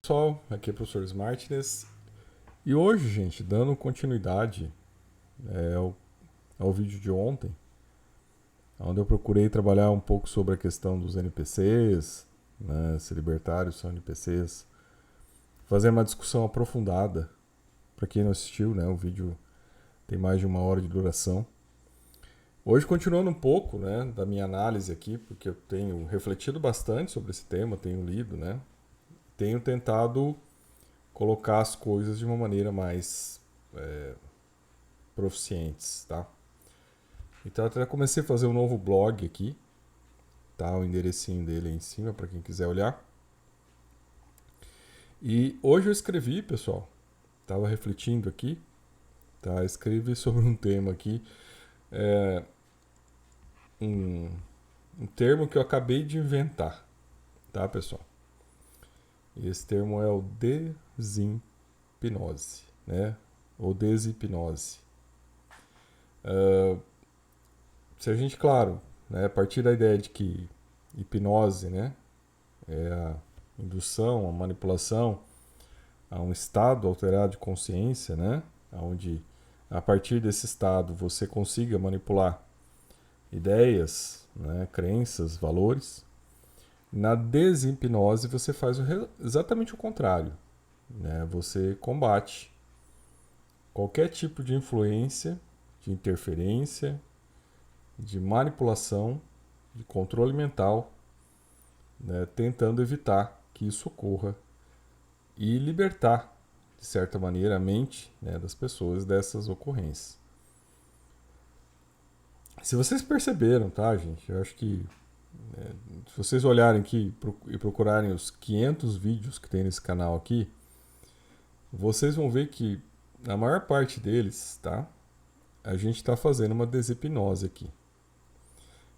pessoal, aqui é o professor Smartness e hoje, gente, dando continuidade ao vídeo de ontem, onde eu procurei trabalhar um pouco sobre a questão dos NPCs, né, se libertários são NPCs, fazer uma discussão aprofundada. Para quem não assistiu, né, o vídeo tem mais de 1 hora de duração. Hoje, continuando um pouco, né, da minha análise aqui, porque eu tenho refletido bastante sobre esse tema, tenho lido, né, tenho tentado colocar as coisas de uma maneira mais proficientes, tá? Então eu até comecei a fazer um novo blog aqui, tá? O enderecinho dele aí em cima para quem quiser olhar. E hoje eu escrevi, pessoal, estava refletindo aqui, tá? Escrevi sobre um tema aqui, um termo que eu acabei de inventar, tá, pessoal? E esse termo é o deshipnose, né? Ou deshipnose. Se a gente, claro, né, a partir da ideia de que hipnose, né, é a indução, a manipulação a um estado alterado de consciência, né, onde a partir desse estado você consiga manipular ideias, né, crenças, valores. Na deshipnose você faz exatamente o contrário, né? Você combate qualquer tipo de influência, de interferência, de manipulação, de controle mental, né, tentando evitar que isso ocorra e libertar, de certa maneira, a mente, né, das pessoas dessas ocorrências. Se vocês perceberam, tá, gente? Eu acho que se vocês olharem aqui e procurarem os 500 vídeos que tem nesse canal aqui, vocês vão ver que na maior parte deles, tá, a gente está fazendo uma deshipnose aqui.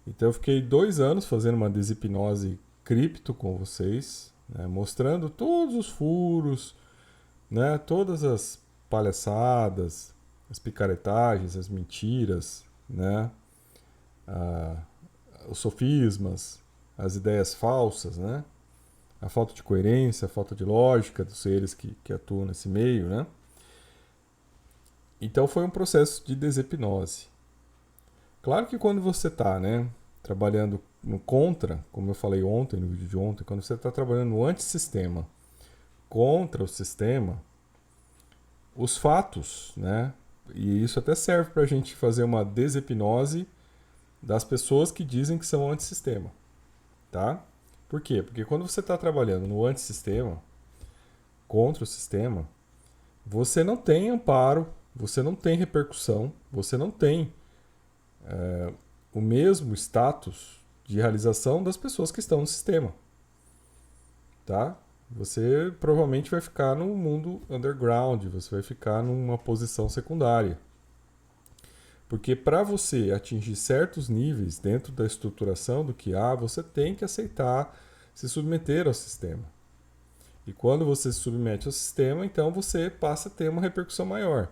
Então eu fiquei 2 anos fazendo uma deshipnose cripto com vocês, né, mostrando todos os furos, né, todas as palhaçadas, as picaretagens, as mentiras, né, os sofismas, as ideias falsas, né, a falta de coerência, a falta de lógica dos seres que atuam nesse meio, né. Então foi um processo de deshipnose. Claro que quando você está, né, trabalhando no contra, como eu falei ontem, no vídeo de ontem, quando você está trabalhando no antissistema contra o sistema, os fatos, né, e isso até serve para a gente fazer uma deshipnose das pessoas que dizem que são antissistema, tá? Por quê? Porque quando você está trabalhando no antissistema, contra o sistema, você não tem amparo, você não tem repercussão, você não tem o mesmo status de realização das pessoas que estão no sistema, tá? Você provavelmente vai ficar no mundo underground, você vai ficar numa posição secundária. Porque para você atingir certos níveis dentro da estruturação do que há, você tem que aceitar se submeter ao sistema. E quando você se submete ao sistema, então você passa a ter uma repercussão maior.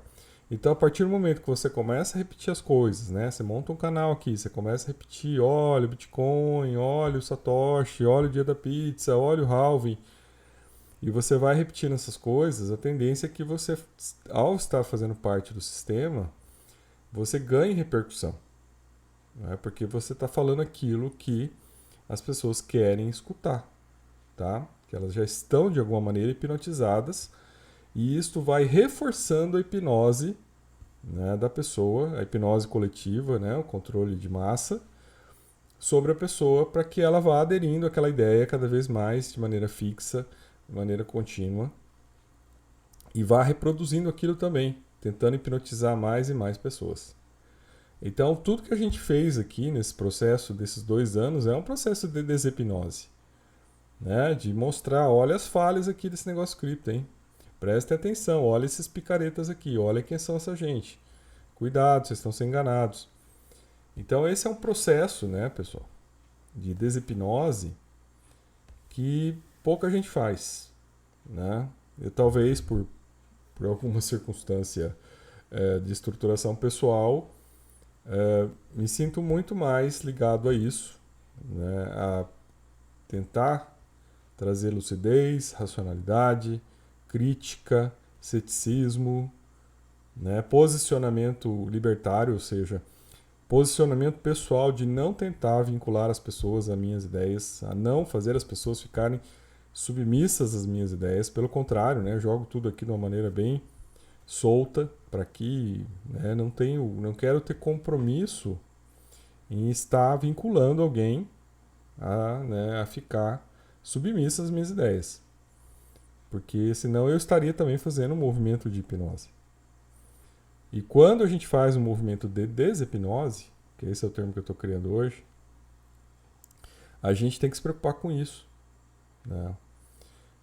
Então, a partir do momento que você começa a repetir as coisas, né? Você monta um canal aqui, você começa a repetir, olha o Bitcoin, olha o Satoshi, olha o dia da pizza, olha o halving, e você vai repetindo essas coisas, a tendência é que você, ao estar fazendo parte do sistema, você ganhe repercussão. Né? Porque você está falando aquilo que as pessoas querem escutar, tá? Que elas já estão, de alguma maneira, hipnotizadas, e isto vai reforçando a hipnose, né, da pessoa, a hipnose coletiva, né, o controle de massa, sobre a pessoa para que ela vá aderindo àquela ideia cada vez mais, de maneira fixa, de maneira contínua, e vá reproduzindo aquilo também, tentando hipnotizar mais e mais pessoas. Então, tudo que a gente fez aqui nesse processo desses 2 anos é um processo de deshipnose, né? De mostrar, olha as falhas aqui desse negócio cripto, hein? Prestem atenção, olha esses picaretas aqui, olha quem são essa gente. Cuidado, vocês estão sendo enganados. Então, esse é um processo, né, pessoal, de deshipnose que pouca gente faz, né? Eu talvez por alguma circunstância de estruturação pessoal, me sinto muito mais ligado a isso, né, a tentar trazer lucidez, racionalidade, crítica, ceticismo, né? Posicionamento libertário, ou seja, posicionamento pessoal de não tentar vincular as pessoas a minhas ideias, a não fazer as pessoas ficarem submissas às minhas ideias. Pelo contrário, né? Jogo tudo aqui de uma maneira bem solta para que, né, não quero ter compromisso em estar vinculando alguém a ficar submissa às minhas ideias. Porque senão eu estaria também fazendo um movimento de hipnose. E quando a gente faz um movimento de deshipnose, que esse é o termo que eu estou criando hoje, a gente tem que se preocupar com isso, né?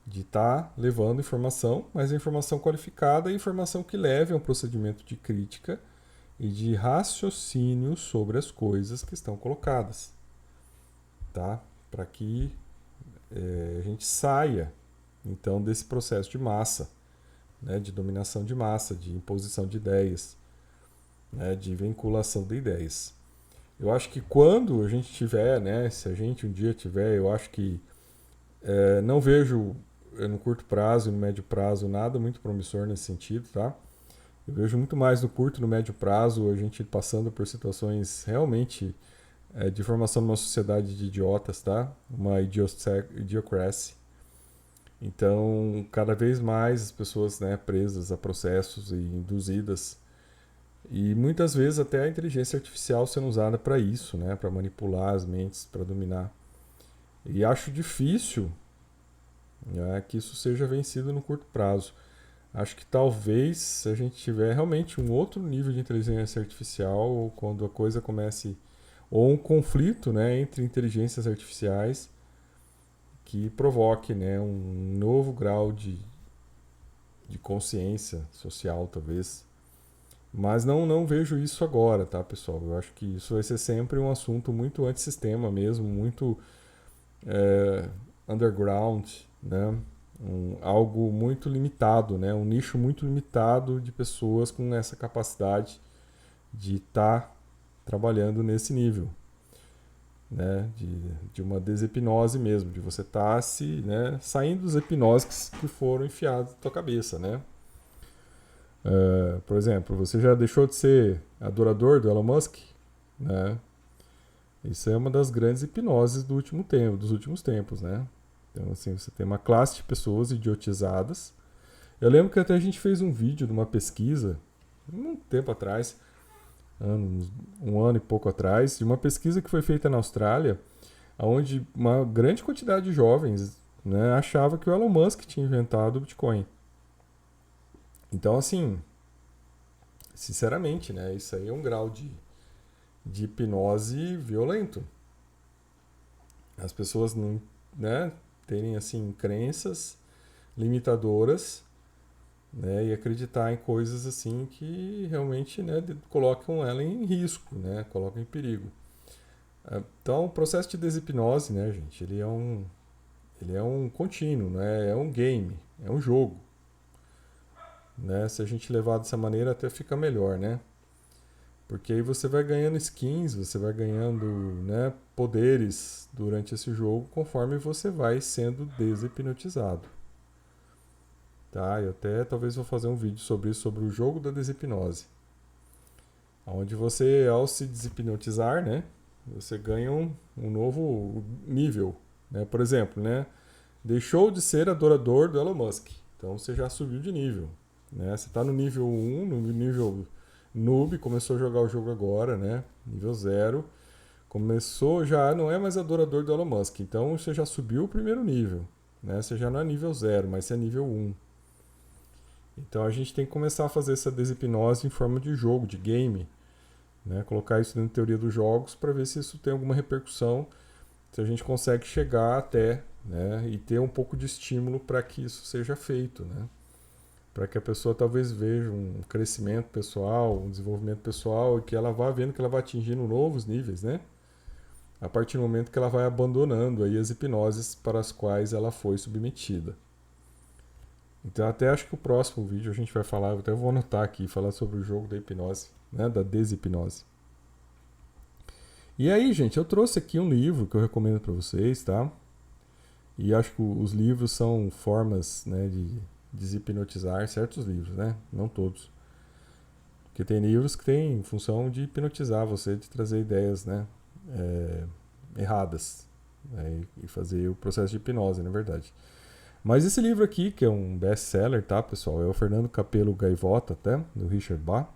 De estar levando informação, mas informação qualificada e informação que leve a um procedimento de crítica e de raciocínio sobre as coisas que estão colocadas, tá? Para que a gente saia, então, desse processo de massa, né? De dominação de massa, de imposição de ideias, né? De vinculação de ideias. Eu acho que quando a gente tiver, né? Se a gente um dia tiver, eu acho que não vejo no curto prazo e no médio prazo nada muito promissor nesse sentido, tá? Eu vejo muito mais no curto e no médio prazo a gente passando por situações realmente de formação numa sociedade de idiotas, tá? Uma idiocracy. Então, cada vez mais as pessoas, né, presas a processos e induzidas. E muitas vezes até a inteligência artificial sendo usada para isso, né? Para manipular as mentes, para dominar. E acho difícil, né, que isso seja vencido no curto prazo. Acho que talvez, se a gente tiver realmente um outro nível de inteligência artificial, ou quando a coisa comece, ou um conflito, né, entre inteligências artificiais que provoque, né, um novo grau de consciência social, talvez. Mas não vejo isso agora, tá, pessoal? Eu acho que isso vai ser sempre um assunto muito antissistema mesmo, muito underground, né? Algo muito limitado, né? Um nicho muito limitado de pessoas com essa capacidade de estar trabalhando nesse nível, né? De uma deshipnose mesmo, de você estar saindo dos hipnoses que foram enfiados na tua cabeça, né? Por exemplo, você já deixou de ser adorador do Elon Musk, né? Isso é uma das grandes hipnoses dos últimos tempos, né? Então, assim, você tem uma classe de pessoas idiotizadas. Eu lembro que até a gente fez um vídeo de uma pesquisa, um tempo atrás, um ano e pouco atrás, de uma pesquisa que foi feita na Austrália, onde uma grande quantidade de jovens, né, achava que o Elon Musk tinha inventado o Bitcoin. Então, assim, sinceramente, né, isso aí é um grau de hipnose violento. As pessoas não, né, terem assim crenças limitadoras, né, e acreditar em coisas assim que realmente, né, colocam ela em risco, né, colocam em perigo. Então, o processo de deshipnose, né, gente, ele é um contínuo, né, é um game, é um jogo, né? Se a gente levar dessa maneira até fica melhor, né? Porque aí você vai ganhando skins, você vai ganhando, né, poderes durante esse jogo conforme você vai sendo deshipnotizado. Tá? Eu até talvez vou fazer um vídeo sobre isso, sobre o jogo da deshipnose. Onde você, ao se deshipnotizar, né, você ganha um novo nível. Né? Por exemplo, né, deixou de ser adorador do Elon Musk. Então você já subiu de nível. Né? Você está no nível 1, no nível noob, começou a jogar o jogo agora, né? Nível 0. Começou, já não é mais adorador do Elon Musk. Então você já subiu o primeiro nível. Né? Você já não é nível 0, mas você é nível 1. Então a gente tem que começar a fazer essa deshipnose em forma de jogo, de game. Né? Colocar isso dentro da teoria dos jogos para ver se isso tem alguma repercussão, se a gente consegue chegar até, né, e ter um pouco de estímulo para que isso seja feito, né? Para que a pessoa talvez veja um crescimento pessoal, um desenvolvimento pessoal e que ela vá vendo que ela vai atingindo novos níveis, né? A partir do momento que ela vai abandonando aí as hipnoses para as quais ela foi submetida. Então até acho que o próximo vídeo a gente vai falar, eu até vou anotar aqui, falar sobre o jogo da hipnose, né, da deshipnose. E aí, gente, eu trouxe aqui um livro que eu recomendo para vocês, tá? E acho que os livros são formas, né, de deshipnotizar certos livros, né? Não todos. Porque tem livros que têm função de hipnotizar você, de trazer ideias, né, erradas, né, e fazer o processo de hipnose, na verdade. Mas esse livro aqui, que é um best-seller, tá, pessoal? É o Fernando Capello Gaivota, até, do Richard Bach.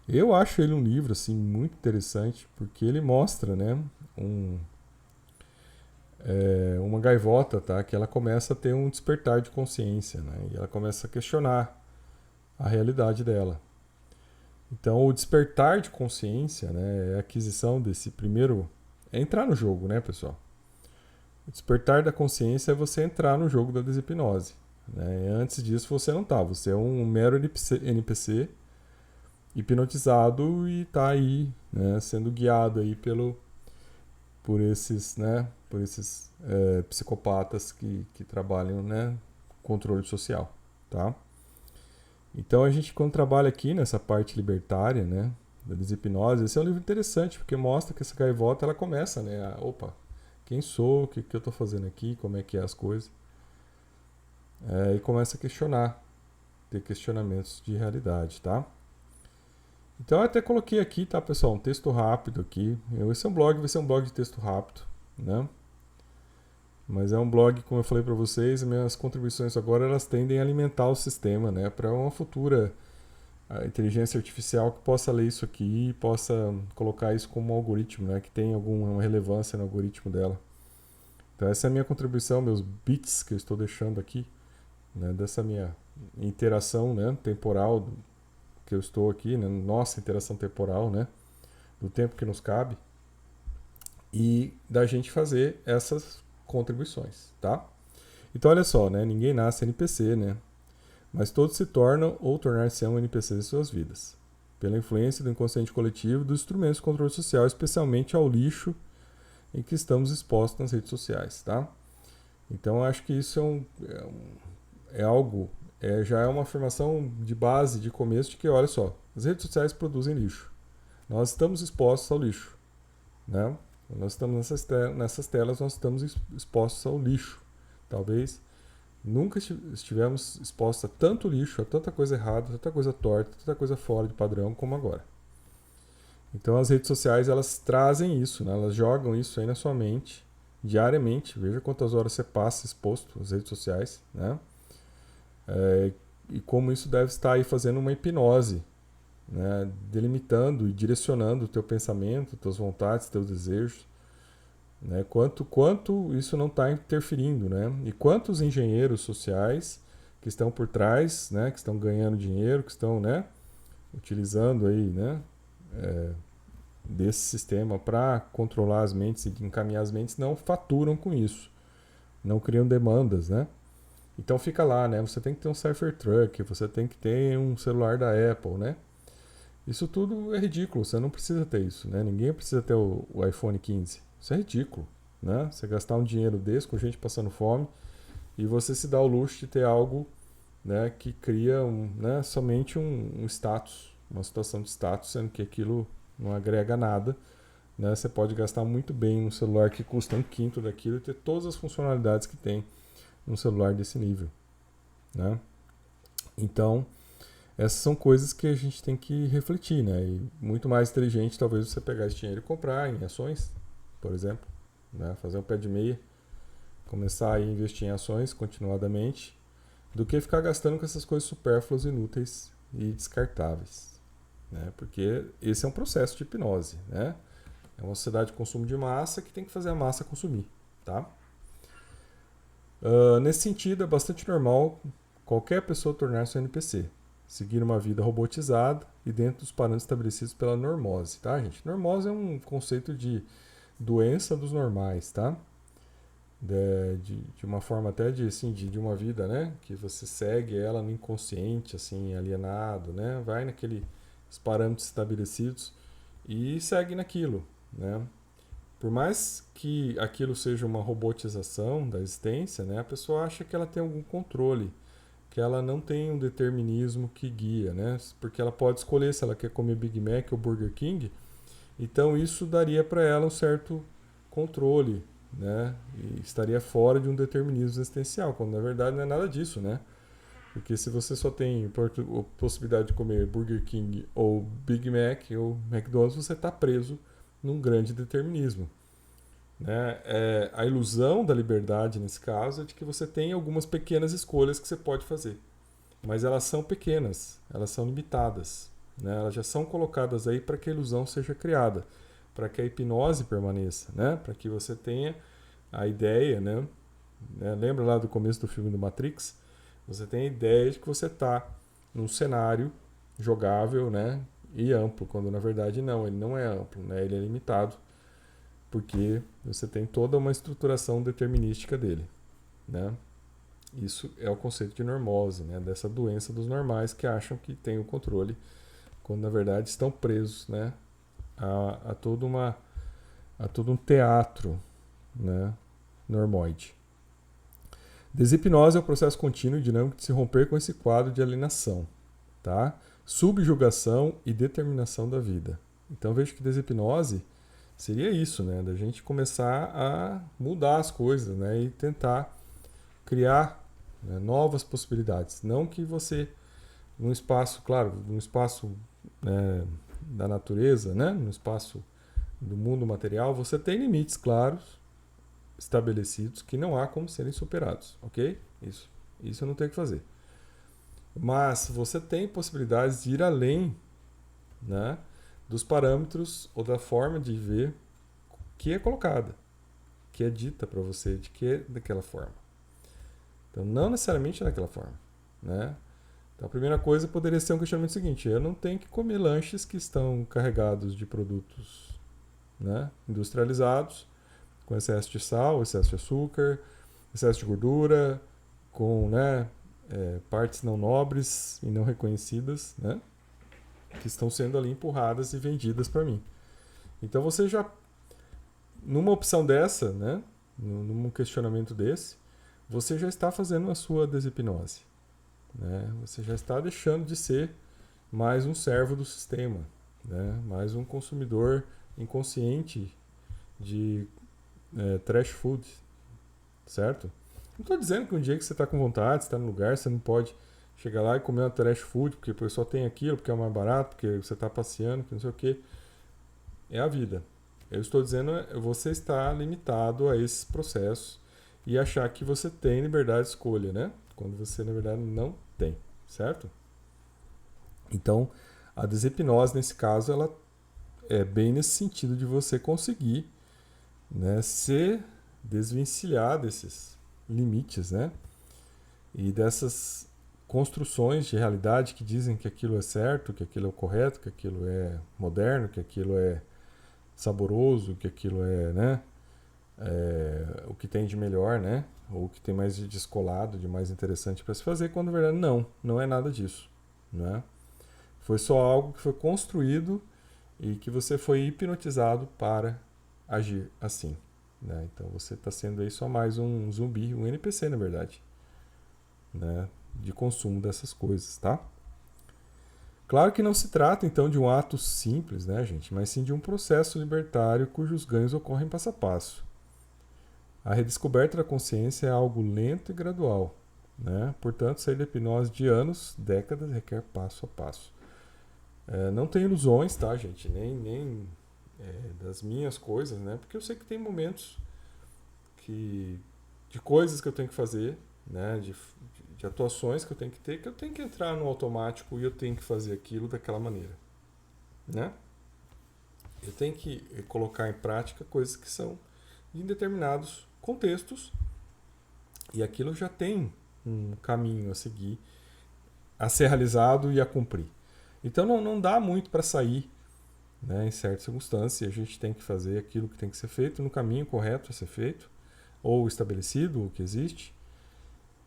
Eu acho ele um livro, assim, muito interessante, porque ele mostra, né, uma gaivota, tá, que ela começa a ter um despertar de consciência, né, e ela começa a questionar a realidade dela. Então, o despertar de consciência, né, é a aquisição desse primeiro... É entrar no jogo, né, pessoal? O despertar da consciência é você entrar no jogo da deshipnose. Né? Antes disso, você não tá. Você é um mero NPC hipnotizado e tá aí, né, sendo guiado aí por esses psicopatas que trabalham, né, controle social, tá? Então a gente, quando trabalha aqui nessa parte libertária, né, da deshipnose, esse é um livro interessante porque mostra que essa gaivota ela começa, né, opa, quem sou, o que eu estou fazendo aqui, como é que é as coisas, e começa a questionar, ter questionamentos de realidade, tá? Então eu até coloquei aqui, tá, pessoal, um texto rápido aqui. Esse é um blog, vai ser um blog de texto rápido, né? Mas é um blog, como eu falei para vocês, minhas contribuições agora elas tendem a alimentar o sistema, né, para uma futura inteligência artificial que possa ler isso aqui e possa colocar isso como um algoritmo, né, que tem alguma relevância no algoritmo dela. Então essa é a minha contribuição, meus bits que eu estou deixando aqui, né, dessa minha interação, né, temporal que eu estou aqui, né, nossa interação temporal, né, do tempo que nos cabe, e da gente fazer essas contribuições, tá? Então olha só, né, ninguém nasce NPC, né, mas todos se tornam ou tornar-se-ão NPCs em suas vidas, pela influência do inconsciente coletivo e dos instrumentos de controle social, especialmente ao lixo em que estamos expostos nas redes sociais, tá? Então eu acho que isso é algo, já é uma afirmação de base, de começo, de que, olha só, as redes sociais produzem lixo. Nós estamos expostos ao lixo, né? Nós estamos nessas telas, nós estamos expostos ao lixo. Talvez nunca estivemos expostos a tanto lixo, a tanta coisa errada, tanta coisa torta, tanta coisa fora de padrão como agora. Então as redes sociais, elas trazem isso, né? Elas jogam isso aí na sua mente diariamente. Veja quantas horas você passa exposto às redes sociais, né? E como isso deve estar aí fazendo uma hipnose, né? Delimitando e direcionando o teu pensamento, tuas vontades, teus desejos, né? Quanto isso não está interferindo, né? E quantos engenheiros sociais que estão por trás, né? Que estão ganhando dinheiro, que estão, né, utilizando aí, né, desse sistema para controlar as mentes e encaminhar as mentes, não faturam com isso, não criam demandas, né? Então fica lá, né? Você tem que ter um Cybertruck, você tem que ter um celular da Apple, né? Isso tudo é ridículo, você não precisa ter isso, né? Ninguém precisa ter o iPhone 15. Isso é ridículo, né? Você gastar um dinheiro desse com gente passando fome e você se dá o luxo de ter algo, né, que cria né, somente um status, uma situação de status, sendo que aquilo não agrega nada, né? Você pode gastar muito bem um celular que custa um quinto daquilo e ter todas as funcionalidades que tem um celular desse nível, né? Então, essas são coisas que a gente tem que refletir, né? E muito mais inteligente talvez você pegar esse dinheiro e comprar em ações, por exemplo, né? Fazer um pé de meia, começar a investir em ações continuadamente, do que ficar gastando com essas coisas supérfluas, inúteis e descartáveis, né? Porque esse é um processo de hipnose, né? É uma sociedade de consumo de massa que tem que fazer a massa consumir, tá? Nesse sentido, é bastante normal qualquer pessoa tornar-se um NPC, seguir uma vida robotizada e dentro dos parâmetros estabelecidos pela normose, tá, gente? Normose é um conceito de doença dos normais, tá? De uma forma até de, assim, de uma vida, né? Que você segue ela no inconsciente, assim, alienado, né? Vai naqueles parâmetros estabelecidos e segue naquilo, né? Por mais que aquilo seja uma robotização da existência, né, a pessoa acha que ela tem algum controle, que ela não tem um determinismo que guia, né, porque ela pode escolher se ela quer comer Big Mac ou Burger King, então isso daria para ela um certo controle, né? E estaria fora de um determinismo existencial, quando na verdade não é nada disso, né? Porque se você só tem a possibilidade de comer Burger King ou Big Mac ou McDonald's, você está preso num grande determinismo. Né? A ilusão da liberdade, nesse caso, é de que você tem algumas pequenas escolhas que você pode fazer. Mas elas são pequenas, elas são limitadas. Né? Elas já são colocadas aí para que a ilusão seja criada, para que a hipnose permaneça, né? Para que você tenha a ideia, né? Lembra lá do começo do filme do Matrix? Você tem a ideia de que você está num cenário jogável, né? E amplo, quando na verdade não, ele não é amplo, né? Ele é limitado, porque você tem toda uma estruturação determinística dele, né? Isso é o conceito de normose, né? Dessa doença dos normais que acham que têm o controle, quando na verdade estão presos, né? A todo um teatro, né? Normoide. Desipnose é o processo contínuo e dinâmico de se romper com esse quadro de alienação, tá? Subjugação e determinação da vida. Então vejo que desipnose seria isso, né? Da gente começar a mudar as coisas, né? E tentar criar, né, novas possibilidades. Não que você, num espaço, claro, num espaço, né, da natureza, né? No espaço do mundo material, você tem limites claros, estabelecidos, que não há como serem superados, ok? Isso não tem o que fazer. Mas você tem possibilidades de ir além, né, dos parâmetros ou da forma de ver que é colocada, que é dita para você de que é daquela forma. Então, não necessariamente daquela forma, né? Então, a primeira coisa poderia ser um questionamento seguinte: eu não tenho que comer lanches que estão carregados de produtos, né, industrializados, com excesso de sal, excesso de açúcar, excesso de gordura, com, né, partes não nobres e não reconhecidas, né, que estão sendo ali empurradas e vendidas para mim. Então você já, numa opção dessa, né, num questionamento desse, você já está fazendo a sua deshipnose. Né? Você já está deixando de ser mais um servo do sistema, né? Mais um consumidor inconsciente de trash food, certo? Não estou dizendo que um dia que você está com vontade, você está no lugar, você não pode chegar lá e comer uma trash food, porque o pessoal tem aquilo, porque é mais barato, porque você está passeando, que não sei o quê. É a vida. Eu estou dizendo, você está limitado a esses processos e achar que você tem liberdade de escolha, né? Quando você, na verdade, não tem, certo? Então, a desipnose, nesse caso, ela é bem nesse sentido de você conseguir, né, se desvencilhar desses limites, né? E dessas construções de realidade que dizem que aquilo é certo, que aquilo é o correto, que aquilo é moderno, que aquilo é saboroso, que aquilo é, né, o que tem de melhor, né? Ou o que tem mais de descolado, de mais interessante para se fazer, quando na verdade não é nada disso, né? Foi só algo que foi construído e que você foi hipnotizado para agir assim, né? Então você está sendo aí só mais um zumbi, um NPC na verdade, né? De consumo dessas coisas, tá? Claro que não se trata então de um ato simples, né, gente? Mas sim de um processo libertário cujos ganhos ocorrem passo a passo. A redescoberta da consciência é algo lento e gradual, né? Portanto, sair da hipnose de anos, décadas, requer passo a passo. Não tem ilusões, tá, gente? Nem das minhas coisas, né? Porque eu sei que tem momentos de coisas que eu tenho que fazer, né? De atuações que eu tenho que ter, que eu tenho que entrar no automático e eu tenho que fazer aquilo daquela maneira, né? Eu tenho que colocar em prática coisas que são em determinados contextos e aquilo já tem um caminho a seguir, a ser realizado e a cumprir. Então não dá muito para sair, né, em certas circunstâncias. A gente tem que fazer aquilo que tem que ser feito no caminho correto a ser feito, ou estabelecido, o que existe.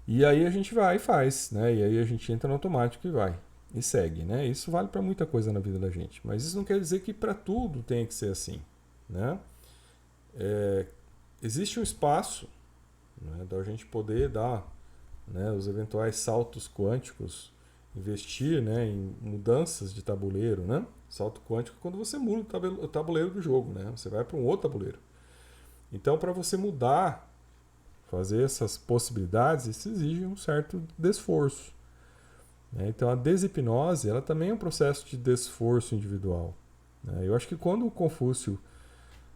E aí a gente vai e faz, né? E aí a gente entra no automático e vai. E segue, né? Isso vale para muita coisa na vida da gente. Mas isso não quer dizer que para tudo tem que ser assim, né? Existe um espaço, né, da gente poder dar, né, os eventuais saltos quânticos, investir, né, em mudanças de tabuleiro, né? Salto quântico é quando você muda o tabuleiro do jogo, né? Você vai para um outro tabuleiro. Então, para você mudar, fazer essas possibilidades, isso exige um certo desforço. Né? Então, a desipnose, ela também é um processo de desforço individual. Né? Eu acho que quando o Confúcio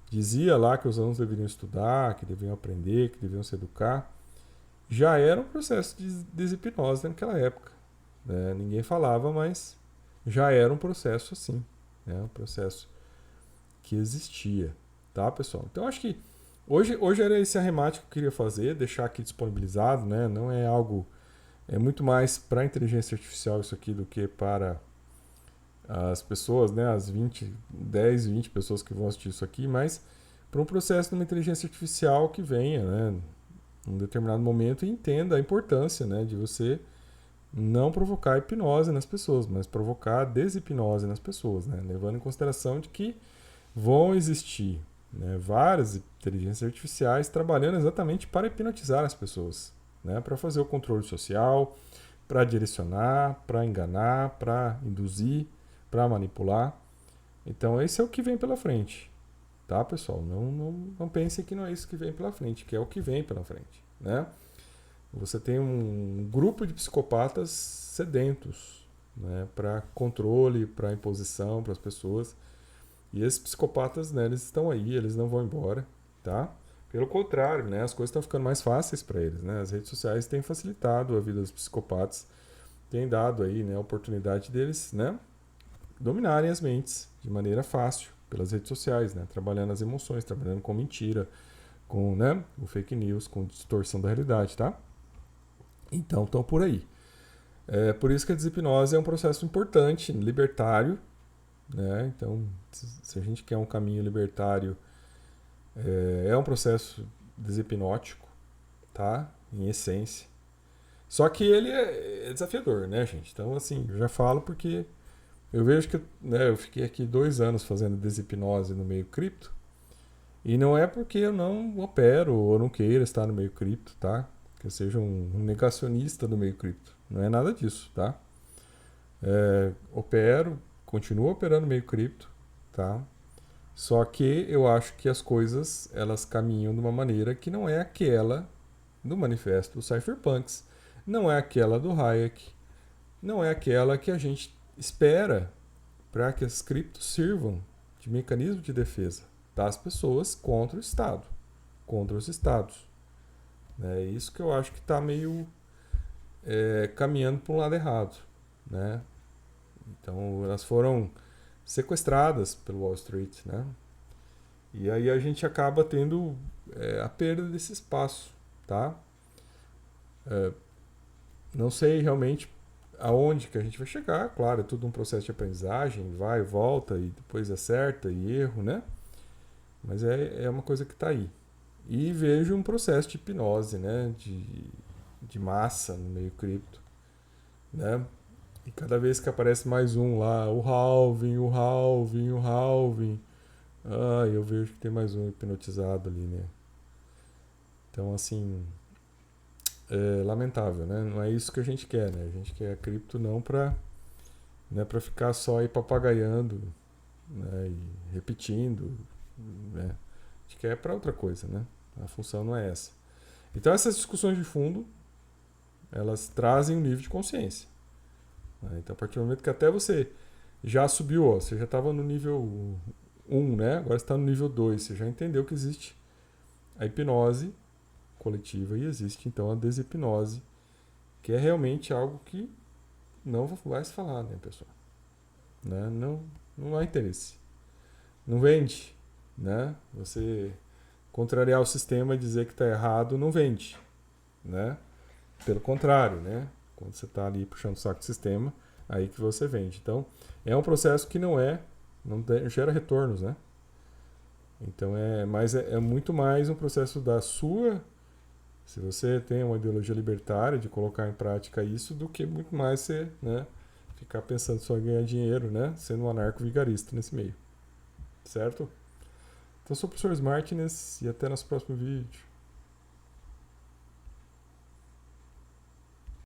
dizia lá que os alunos deveriam estudar, que deveriam aprender, que deveriam se educar, já era um processo de desipnose naquela época. Né? Ninguém falava, mas já era um processo assim. Né? Um processo que existia. Tá, pessoal? Então, acho que hoje era esse arremate que eu queria fazer, deixar aqui disponibilizado. Né? Não é algo... É muito mais para a inteligência artificial isso aqui do que para as pessoas, né? As 10, 20 pessoas que vão assistir isso aqui, mas para um processo de uma inteligência artificial que venha, né? Em um determinado momento e entenda a importância, né? De você não provocar hipnose nas pessoas, mas provocar desipnose nas pessoas, né? Levando em consideração de que vão existir, né, várias inteligências artificiais trabalhando exatamente para hipnotizar as pessoas, né? Para fazer o controle social, para direcionar, para enganar, para induzir, para manipular. Então esse é o que vem pela frente, tá, pessoal? Não pensem que não é isso que vem pela frente, que é o que vem pela frente, né? Você tem um grupo de psicopatas sedentos, né, para controle, para imposição para as pessoas. E esses psicopatas, né, eles estão aí, eles não vão embora, tá? Pelo contrário, né, as coisas estão ficando mais fáceis para eles, né? As redes sociais têm facilitado a vida dos psicopatas, têm dado aí, né, a oportunidade deles, né, dominarem as mentes de maneira fácil pelas redes sociais, né, trabalhando as emoções, trabalhando com mentira, com, né, o fake news, com distorção da realidade, tá? Então, estão por aí. É por isso que a desipnose é um processo importante, libertário, né? Então, se a gente quer um caminho libertário, é um processo deshipnótico, tá? Em essência. Só que ele é desafiador, né, gente? Então, assim, eu já falo porque eu vejo que, né, eu fiquei aqui 2 anos fazendo deshipnose no meio cripto, e não é porque eu não opero ou não queira estar no meio cripto, tá? Que eu seja um negacionista do meio cripto. Não é nada disso, tá? Opero, continuo operando no meio cripto, tá? Só que eu acho que as coisas elas caminham de uma maneira que não é aquela do manifesto dos cypherpunks, não é aquela do Hayek, não é aquela que a gente espera para que as criptos sirvam de mecanismo de defesa das pessoas contra o Estado, contra os Estados. É isso que eu acho que está meio caminhando para um lado errado, né? Então elas foram sequestradas pelo Wall Street, né? E aí a gente acaba tendo a perda desse espaço, tá? Não sei realmente aonde que a gente vai chegar, claro, é tudo um processo de aprendizagem, vai e volta e depois acerta e erro, né? Mas é uma coisa que está aí. E vejo um processo de hipnose, né? De massa no meio cripto, né? E cada vez que aparece mais um lá, o halving, o halving, o halving, eu vejo que tem mais um hipnotizado ali, né? Então, assim, é lamentável, né? Não é isso que a gente quer, né? A gente quer a cripto não para, né, para ficar só aí papagaiando, né, e repetindo, né? A gente quer para outra coisa, né? A função não é essa. Então essas discussões de fundo, elas trazem um nível de consciência. Né? Então a partir do momento que até você já subiu, ó, você já estava no nível 1, né? Agora está no nível 2, você já entendeu que existe a hipnose coletiva e existe então a deshipnose, que é realmente algo que não vai se falar, né, pessoal? Né? Não há interesse. Não vende, né? Você contrariar o sistema e dizer que está errado não vende, né? Pelo contrário, né? Quando você está ali puxando o saco do sistema, aí que você vende. Então, é um processo que não gera retornos, né? Então, mas é muito mais um processo da sua, se você tem uma ideologia libertária de colocar em prática isso, do que muito mais você, né, ficar pensando só em ganhar dinheiro, né? Sendo um anarco-vigarista nesse meio. Certo? Então, sou o professor Martins e até nosso próximo vídeo.